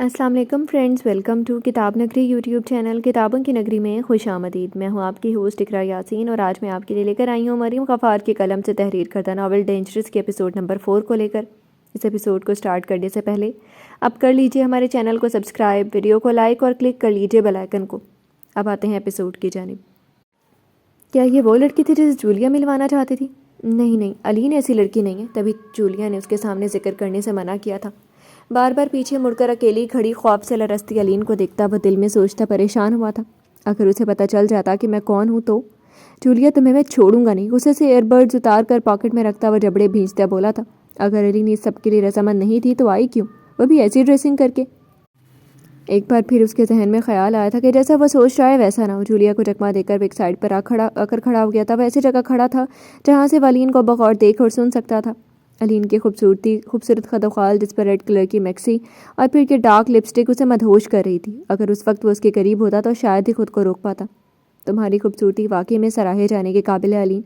السلام علیکم friends, welcome to کتاب نگری یوٹیوب چینل کتابوں کی نگری میں خوش آمدید۔ میں ہوں آپ کی ہوسٹ اقرا یاسین اور آج میں آپ کے لیے لے کر آئی ہوں مریم غفار کے قلم سے تحریر کردہ ناول ڈینجرس کے ایپیسوڈ نمبر 4 کو لے کر۔ اس ایپیسوڈ کو سٹارٹ کرنے سے پہلے اب کر لیجئے ہمارے چینل کو سبسکرائب، ویڈیو کو لائک اور کلک کر لیجئے بیل آئیکن کو۔ اب آتے ہیں ایپیسوڈ کی جانب۔ کیا یہ وہ لڑکی تھی جسے جولیا ملوانا چاہتی تھی؟ نہیں، علین ایسی لڑکی نہیں ہے، تبھی جولیا نے اس کے سامنے ذکر کرنے سے منع کیا تھا۔ بار بار پیچھے مڑ کر اکیلی کھڑی خوف سے لرزتی علین کو دیکھتا وہ دل میں سوچتا پریشان ہوا تھا، اگر اسے پتہ چل جاتا کہ میں کون ہوں تو جولیا تمہیں میں چھوڑوں گا نہیں۔ غصے سے ایئر بڈز اتار کر پاکٹ میں رکھتا وہ جبڑے بھینچتا بولا تھا، اگر علین اس سب کے لیے رضامند نہیں تھی تو آئی کیوں، وہ بھی ایسی ڈریسنگ کر کے؟ ایک بار پھر اس کے ذہن میں خیال آیا تھا کہ جیسا وہ سوچ رہا ہے ویسا نہ ہو۔ جولیا کو چکما دے کر ایک سائڈ پر آ کر کھڑا ہو گیا تھا۔ وہ ایسی جگہ کھڑا تھا جہاں سے وہ علین کو بغور دیکھ اور سن سکتا تھا۔ علین کی خوبصورت خد و خال، جس پر ریڈ کلر کی میکسی اور پھر کے ڈارک لپسٹک اسے مدہوش کر رہی تھی۔ اگر اس وقت وہ اس کے قریب ہوتا تو شاید ہی خود کو روک پاتا۔ تمہاری خوبصورتی واقعی میں سراہے جانے کے قابل ہے علین،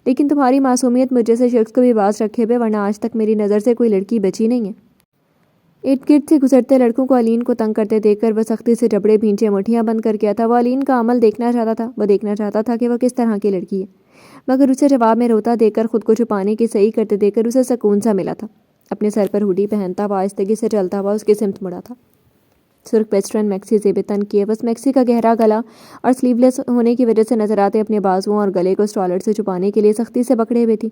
لیکن تمہاری معصومیت مجھ جیسے شخص کو بھی باز رکھے ہوئے، ورنہ آج تک میری نظر سے کوئی لڑکی بچی نہیں ہے۔ ارد گرد سے گزرتے لڑکوں کو علین کو تنگ کرتے دیکھ کر وہ سختی سے جبڑے بھینچے مٹھیاں بند کر کیا تھا۔ وہ علین کا عمل دیکھنا چاہتا تھا، وہ دیکھنا چاہتا تھا کہ وہ کس طرح کی لڑکی ہے، مگر اسے جواب میں روتا دیکھ کر، خود کو چھپانے کی صحیح کرتے دیکھ کر اسے سکون سا ملا تھا۔ اپنے سر پر ہوڈی پہنتا ہوا آہستگی سے چلتا ہوا اس کی سمت مڑا تھا۔ سرخ ویسٹرن میکسی زیب تن کیے، بس میکسی کا گہرا گلا اور سلیو لیس ہونے کی وجہ سے نظر آتے اپنے بازوؤں اور گلے کو اسٹالر سے چھپانے کے لیے سختی سے پکڑے ہوئے تھی،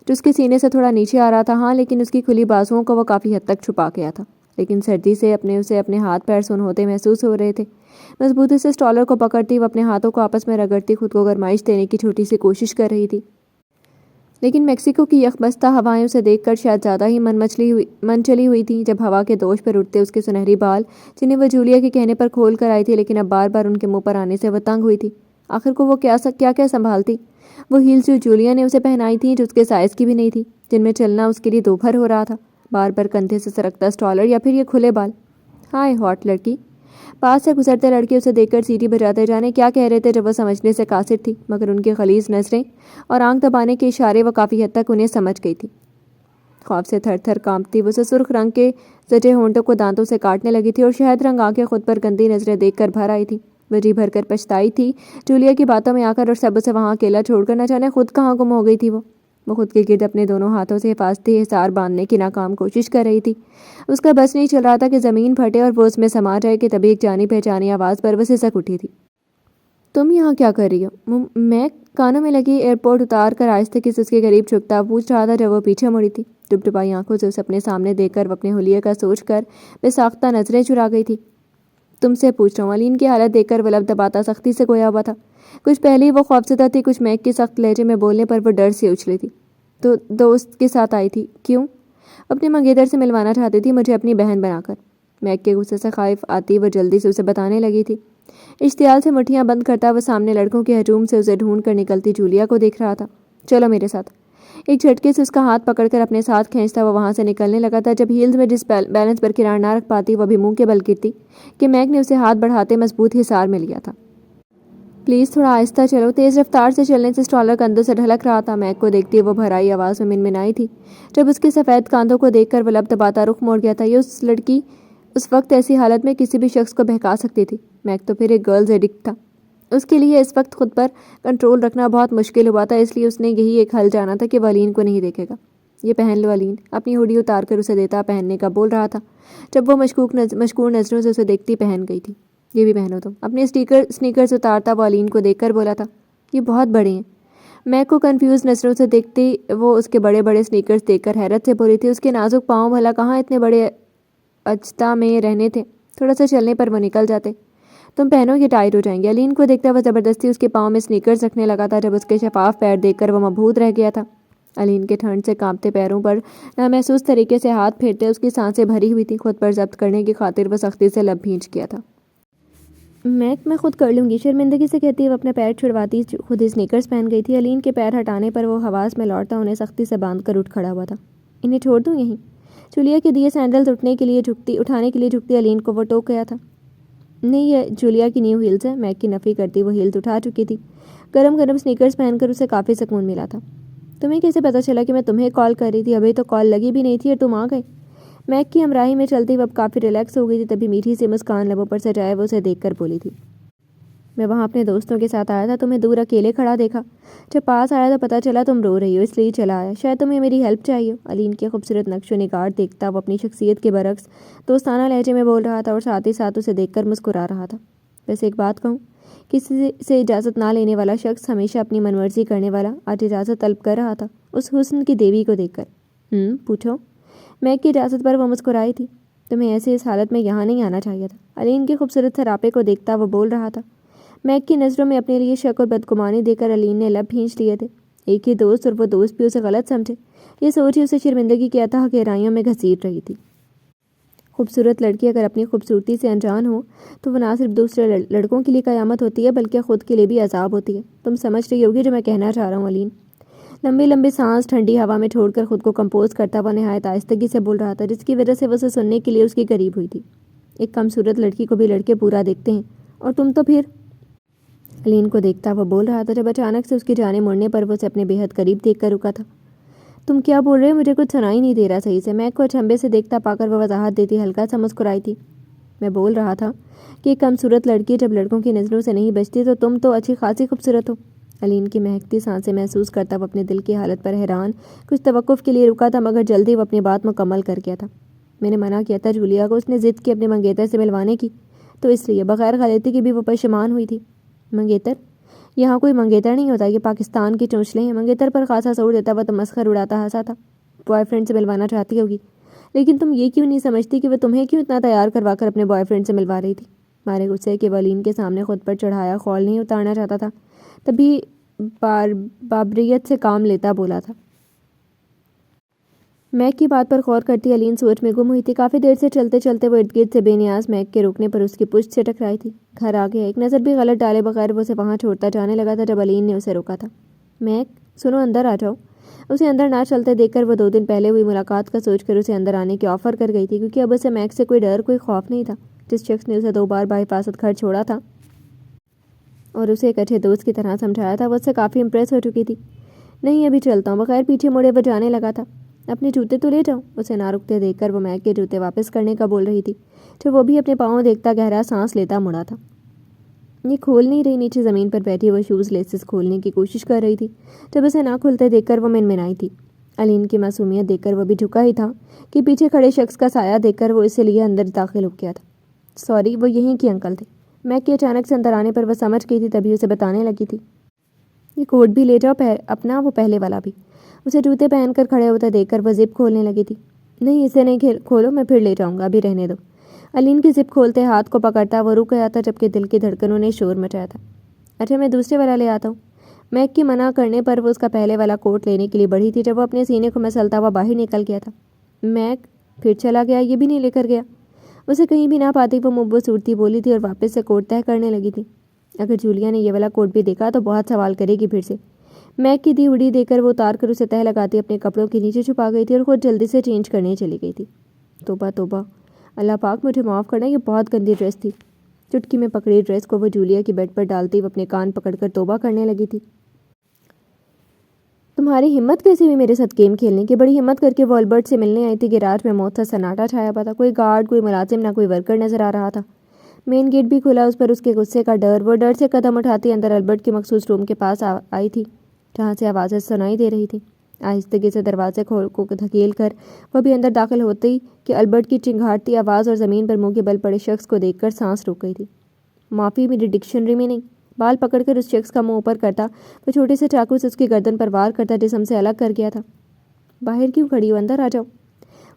جو اس کے سینے سے تھوڑا نیچے آ رہا تھا۔ ہاں، لیکن اس کی کھلی بازوؤں کو وہ کافی حد تک چھپا گیا تھا، لیکن سردی سے اسے اپنے ہاتھ پیر سن ہوتے محسوس ہو رہے تھے۔ مضبوطی سے اسٹالر کو پکڑتی وہ اپنے ہاتھوں کو آپس میں رگڑتی خود کو گرمائش دینے کی چھوٹی سی کوشش کر رہی تھی، لیکن میکسیکو کی یخ بستہ ہوائیں اسے دیکھ کر شاید زیادہ ہی من چلی ہوئی تھیں۔ جب ہوا کے دوش پر اٹھتے اس کے سنہری بال، جنہیں وہ جولیا کے کہنے پر کھول کر آئی تھی لیکن اب بار بار ان کے منہ پر آنے سے وہ تنگ ہوئی تھی، آخر کو وہ کیا سنبھالتی؟ وہ ہیلز جو جولیا نے اسے پہنائی تھیں، جو اس کے سائز کی بھی نہیں تھی، جن میں چلنا اس کے لیے دوپہر ہو رہا تھا۔ بار بار کندھے سے سرکتا اسٹالر یا پھر یہ کھلے بال۔ ہائے ہاٹ لڑکی! پاس سے گزرتے لڑکے اسے دیکھ کر سیٹی بجاتے جانے کیا کہہ رہے تھے جو وہ سمجھنے سے قاصر تھی، مگر ان کی غلیظ نظریں اور آنکھ دبانے کے اشارے وہ کافی حد تک انہیں سمجھ گئی تھی۔ خوف سے تھر تھر کانپتی وہ اسے سرخ رنگ کے زچے ہونٹوں کو دانتوں سے کاٹنے لگی تھی اور شہد رنگ آنکھیں خود پر گندی نظریں دیکھ کر بھر آئی تھی۔ وہ جی بھر کر پچھتائی تھی جولیا کی باتوں میں آ کر، اور سب اسے وہاں اکیلا چھوڑ کر نہ جانے خود کہاں گم ہو گئی تھی۔ وہ خود کے گرد اپنے دونوں ہاتھوں سے حفاظتی حصار باندھنے کی ناکام کوشش کر رہی تھی۔ اس کا بس نہیں چل رہا تھا کہ زمین پھٹے اور وہ اس میں سما جائے کہ تبھی ایک جانی پہچانی آواز پر وہ سسک اٹھی تھی۔ تم یہاں کیا کر رہی ہو؟ میں کانوں میں لگی ایئرپورٹ اتار کر آہستگی سے اس کے قریب جھکتا پوچھ رہا تھا جب وہ پیچھے مڑی تھی۔ ٹپٹپائی آنکھوں سے اسے اپنے سامنے دیکھ کر وہ اپنے حلیے کا سوچ کر بے ساختہ نظریں چرا گئی تھی۔ تم سے پوچھ رہا ہوں۔ علین کی حالت دیکھ کر وہ لب دباتا سختی سے گویا ہوا تھا۔ کچھ پہلے ہی وہ خوفزدہ تھی، کچھ میک کے سخت لہجے میں بولنے پر وہ ڈر سے اچھلی تھی۔ تو دوست کے ساتھ آئی تھی؟ کیوں؟ اپنے منگیتر سے ملوانا چاہتی تھی مجھے اپنی بہن بنا کر۔ میک کے غصے سے خائف آتی وہ جلدی سے اسے بتانے لگی تھی۔ اشتعال سے مٹھیاں بند کرتا وہ سامنے لڑکوں کے ہجوم سے اسے ڈھونڈ کر نکلتی جولیا کو دیکھ رہا تھا۔ چلو میرے ساتھ۔ ایک جھٹکے سے اس کا ہاتھ پکڑ کر اپنے ساتھ کھینچتا وہ وہاں سے نکلنے لگا تھا۔ جب ہیلز میں جس بیلنس برقرار نہ رکھ پاتی وہ بھی منہ کے بل گرتی کہ میک نے اسے ہاتھ بڑھاتے مضبوط حصار میں لیا تھا۔ پلیز تھوڑا آہستہ چلو۔ تیز رفتار سے چلنے سے اسٹالر کندھوں سے ڈھلک رہا تھا۔ میک کو دیکھتی وہ بھرائی آواز میں منمنائی تھی۔ جب اس کے سفید کاندھوں کو دیکھ کر وہ لب دباتا رخ موڑ گیا تھا۔ یہ اس لڑکی اس وقت ایسی حالت میں کسی بھی شخص کو بہکا سکتی تھی۔ میک تو پھر ایک گرلز ایڈکٹ تھا، اس کے لیے اس وقت خود پر کنٹرول رکھنا بہت مشکل ہوا تھا، اس لیے اس نے یہی ایک حل جانا تھا کہ وہ علین کو نہیں دیکھے گا۔ یہ پہن لو علین، اپنی ہوڈی اتار کر اسے دیتا پہننے کا بول رہا تھا۔ جب وہ مشکور نظروں سے اسے دیکھتی پہن گئی تھی۔ یہ بھی پہنو تم۔ اپنے سنیکرز اتارتا وہ علین کو دیکھ کر بولا تھا، یہ بہت بڑے ہیں۔ میک کو کنفیوز نظروں سے دیکھتی وہ اس کے بڑے بڑے سنیکرز دیکھ کر حیرت سے بولی تھی، اس کے نازک پاؤں بھلا کہاں اتنے بڑے اجزاء میں رہنے تھے، تھوڑا سا چلنے پر وہ نکل جاتے۔ تم پہنو یہ ٹائٹ ہو جائیں گے۔ علین کو دیکھتا وہ زبردستی اس کے پاؤں میں سنیکرز رکھنے لگا تھا۔ جب اس کے شفاف پیر دیکھ کر وہ مبہوت رہ گیا تھا۔ علین کے ٹھنڈ سے کانپتے پیروں پر نامحسوس طریقے سے ہاتھ پھیرتے اس کی سانسیں بھری ہوئی تھیں۔ خود پر ضبط کرنے کی خاطر وہ سختی سے لب بھینچ گیا تھا۔ میں خود کر لوں گی، شرمندگی سے کہتی وہ اپنے پیر چھڑواتی خود ہی سنیکرز پہن گئی تھی۔ علین کے پیر ہٹانے پر وہ حواس میں لوٹتا انہیں سختی سے باندھ کر اٹھ کھڑا ہوا تھا۔ انہیں چھوڑ دوں یہیں؟ جولیا کے دیے سینڈلز اٹھانے کے لیے جھکتی علین کو وہ ٹوک گیا تھا۔ نہیں، یہ جولیا کی نیو ہیلز ہے۔ میک کی نفی کرتی وہ ہیلز اٹھا چکی تھی۔ گرم گرم سنیکرز پہن کر اسے کافی سکون ملا تھا۔ تمہیں کیسے پتہ چلا کہ میں تمہیں کال کر رہی تھی؟ ابھی تو کال لگی بھی نہیں تھی اور تم آ گئے۔ میک کی ہمراہی میں چلتی وہ اب کافی ریلیکس ہو گئی تھی، تبھی میٹھی سی مسکان لبوں پر سجائے وہ اسے دیکھ کر بولی تھی، میں وہاں اپنے دوستوں کے ساتھ آیا تھا، تمہیں دور اکیلے کھڑا دیکھا، جب پاس آیا تو پتہ چلا تم رو رہی ہو، اس لیے چلا آیا، شاید تمہیں میری ہیلپ چاہیے ہو۔ علین کے خوبصورت نقش و نگار دیکھتا وہ اپنی شخصیت کے برعکس دوستانہ لہجے میں بول رہا تھا اور ساتھ ہی ساتھ اسے دیکھ کر مسکرا رہا تھا۔ ویسے ایک بات کہوں، کسی سے اجازت نہ لینے والا شخص، ہمیشہ اپنی من مرضی کرنے والا، آج اجازت طلب کر رہا تھا اس حسن کی دیوی کو دیکھ کر۔ پوچھو۔ میک کی اجازت پر وہ مسکرائی تھی۔ تمہیں ایسے اس حالت میں یہاں نہیں آنا چاہیے تھا۔ علین کے خوبصورت سراپے کو دیکھتا وہ بول رہا تھا۔ میک کی نظروں میں اپنے لیے شک اور بدگمانی دے کر علین نے لب بھینچ لیے تھے۔ ایک ہی دوست اور وہ دوست بھی اسے غلط سمجھے، یہ سوچ ہی اسے شرمندگی کی اتھاہ گہرائیوں میں گھسیٹ رہی تھی۔ خوبصورت لڑکی اگر اپنی خوبصورتی سے انجان ہو تو وہ نہ صرف دوسرے لڑکوں کے لیے قیامت ہوتی ہے بلکہ خود کے لیے بھی عذاب ہوتی ہے۔ تم سمجھ رہی ہوگی جو میں کہنا چاہ رہا ہوں۔ علین لمبی لمبی سانس ٹھنڈی ہوا میں چھوڑ کر خود کو کمپوز کرتا ہوا نہایت آہستگی سے بول رہا تھا، جس کی وجہ سے وہ اسے سننے کے لیے اس کی قریب ہوئی تھی۔ ایک کم صورت لڑکی کو بھی لڑکے پورا دیکھتے ہیں، اور تم تو پھر۔ علین کو دیکھتا وہ بول رہا تھا، جب اچانک سے اس کی جانب مڑنے پر وہ اسے اپنے بے حد قریب دیکھ کر رکا تھا۔ تم کیا بول رہے ہو؟ مجھے کچھ سنائی نہیں دے رہا صحیح سے۔ میک کو اچنبھے سے دیکھتا پا کر وہ وضاحت دیتی ہلکا سا مسکرائی تھی۔ میں بول رہا تھا کہ ایک کم صورت لڑکی جب لڑکوں کی نظروں سے نہیں بچتی تو تم تو اچھی خاصی خوبصورت ہو۔ علین کی مہکتی سانسیں محسوس کرتا وہ اپنے دل کی حالت پر حیران کچھ توقف کے لیے رکا تھا، مگر جلدی وہ اپنی بات مکمل کر گیا تھا۔ میں نے منع کیا تھا جولیا کو، اس نے ضد کی اپنے منگیتر سے ملوانے کی، تو اس لیے بغیر غلطی کے بھی وہ پشیمان ہوئی تھی۔ منگیتر؟ یہاں کوئی منگیتر نہیں ہوتا، یہ پاکستان کی چونچلے ہیں۔ منگیتر پر خاصا زور دیتا وہ تمسخر اڑاتا ہنسا تھا۔ بوائے فرینڈ سے ملوانا چاہتی ہوگی، لیکن تم یہ کیوں نہیں سمجھتی کہ وہ تمہیں کیوں اتنا تیار کروا کر اپنے بوائے فرینڈ سے ملوا رہی تھی؟ مارے غصے کے وہ علین کے سامنے خود پر چڑھایا خول نہیں اتارنا چاہتا تھا، تبھی بابریت سے کام لیتا بولا تھا۔ میک کی بات پر غور کرتی علین سوچ میں گم ہوئی تھی۔ کافی دیر سے چلتے چلتے وہ ارد گرد سے بے نیاز میک کے روکنے پر اس کی پشت سے ٹکرائی تھی۔ گھر آ گیا، ایک نظر بھی غلط ڈالے بغیر وہ اسے وہاں چھوڑتا جانے لگا تھا جب علین نے اسے روکا تھا۔ میک سنو، اندر آ جاؤ۔ اسے اندر نہ چلتے دیکھ کر وہ 2 دن پہلے ہوئی ملاقات کا سوچ کر اسے اندر آنے کی آفر کر گئی تھی، کیونکہ اب اسے میک سے کوئی ڈر کوئی خوف نہیں تھا۔ جس شخص نے اسے 2 بار بحفاظت گھر چھوڑا تھا اور اسے ایک اچھے دوست کی طرح سمجھایا تھا، وہ اس سے کافی امپریس ہو چکی تھی۔ نہیں ابھی چلتا ہوں، بغیر پیچھے مڑے وہ جانے لگا تھا۔ اپنے جوتے تو لے جاؤ۔ اسے نہ رکتے دیکھ کر وہ میک کے جوتے واپس کرنے کا بول رہی تھی، جب وہ بھی اپنے پاؤں دیکھتا گہرا سانس لیتا مڑا تھا۔ یہ کھول نہیں رہی۔ نیچے زمین پر بیٹھی وہ شوز لیسز کھولنے کی کوشش کر رہی تھی، جب اسے نہ کھلتے دیکھ کر وہ منمنائی تھی۔ علین کی معصومیت دیکھ کر وہ بھی جھکا ہی تھا کہ پیچھے کھڑے شخص کا سایہ دیکھ کر وہ اسے لیے اندر داخل ہو گیا تھا۔ سوری، وہ یہیں کی انکل تھے۔ میک کے اچانک سے اندر آنے پر وہ سمجھ گئی تھی، تبھی اسے بتانے لگی تھی، یہ کوٹ بھی لے جاؤ اپنا، وہ پہلے والا بھی۔ اسے جوتے پہن کر کھڑے ہوتے دیکھ کر وہ زپ کھولنے لگی تھی۔ نہیں اسے نہیں کھولو، میں پھر لے جاؤں گا، ابھی رہنے دو۔ علین کی زپ کھولتے ہاتھ کو پکڑتا وہ رک گیا تھا، جبکہ دل کی دھڑکنوں نے شور مچایا تھا۔ اچھا میں دوسرے والا لے آتا ہوں۔ میک کی منع کرنے پر وہ اس کا پہلے والا کوٹ لینے کے لیے بڑھی تھی، جب وہ اپنے سینے کو مسلتا ہوا باہر نکل گیا تھا۔ میک پھر چلا گیا، یہ بھی نہیں لے کر گیا۔ اسے کہیں بھی نہ پاتی وہ مبو صورتی بولی تھی اور واپس سے کوٹ طے کرنے لگی تھی۔ اگر جولیا نے یہ والا کوٹ بھی دیکھا تو بہت سوال کرے گی پھر سے۔ میک کی دی ہوڈی دے کر وہ اتار کر اسے تہہ لگاتی اپنے کپڑوں کے نیچے چھپا گئی تھی اور خود جلدی سے چینج کرنے چلی گئی تھی۔ توبہ توبہ، اللہ پاک مجھے معاف کرنا، یہ بہت گندی ڈریس تھی۔ چٹکی میں پکڑی ڈریس کو وہ جولیا کی بیڈ پر ڈالتی وہ اپنے کان پکڑ کر توبہ کرنے لگی تھی۔ تمہاری ہمت کیسے ہوئی میرے ساتھ گیم کھیلنے کی؟ بڑی ہمت کر کے وہ البرٹ سے ملنے آئی تھی۔ گیراج میں موت سا سناٹا چھایا ہوا تھا، کوئی گارڈ کوئی ملازم نہ کوئی ورکر نظر آ رہا تھا۔ مین گیٹ بھی کھلا، اس پر اس کے غصے کا ڈر۔ وہ ڈر سے قدم اٹھاتی اندر البرٹ کے مخصوص روم کے پاس آئی تھی، جہاں سے آوازیں سنائی دے رہی تھیں۔ آہستگی سے دروازے کو دھکیل کر وہ بھی اندر داخل ہوتی کہ البرٹ کی چنگھاڑتی آواز اور زمین پر منہ کے بل پڑے شخص کو دیکھ کر سانس رک گئی تھی۔ معافی میری ڈکشنری میں نہیں۔ بال پکڑ کر اس شخص کا منہ اوپر کرتا وہ چھوٹے سے چاقو سے اس کی گردن پر وار کرتا، جسم سے الگ کر گیا تھا۔ باہر کیوں کھڑی ہو، اندر آ جاؤ۔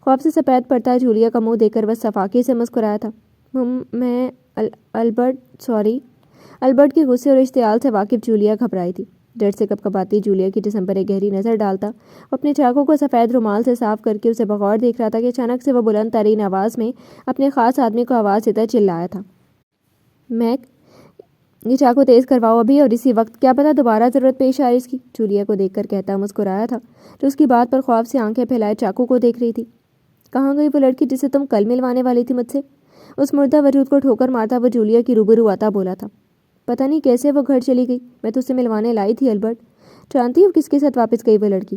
خواب سے سفید پڑتا جولیا کا منہ دیکھ کر وہ صفاقی سے مسکرایا تھا۔ میں البرٹ سوری۔ البرٹ کے غصے اور اشتعال سے واقف جولیا گھبرائی تھی۔ ڈر سے کپکپاتی جولیا کی جسم پر ایک گہری نظر ڈالتا وہ اپنے چاقو کو سفید رومال سے صاف کر کے اسے بغور دیکھ رہا تھا کہ اچانک سے وہ بلند ترین آواز میں اپنے خاص آدمی کو آواز دیتا چلایا تھا، میک یہ چاقو تیز کرواؤ ابھی اور اسی وقت، کیا پتہ دوبارہ ضرورت پیش آئے اس کی۔ جولیا کو دیکھ کر کہتا مسکرایا تھا، جو اس کی بات پر خواب سے آنکھیں پھیلائے چاقو کو دیکھ رہی تھی۔ کہاں گئی وہ لڑکی جسے تم کل ملوانے والی تھی مجھ سے؟ اس مردہ وجود کو ٹھوکر مارتا وہ جولیا کی روبرو آتا بولا تھا۔ پتہ نہیں کیسے وہ گھر چلی گئی، میں تو اسے ملوانے لائی تھی البرٹ۔ جانتی ہو کس کے ساتھ واپس گئی وہ لڑکی؟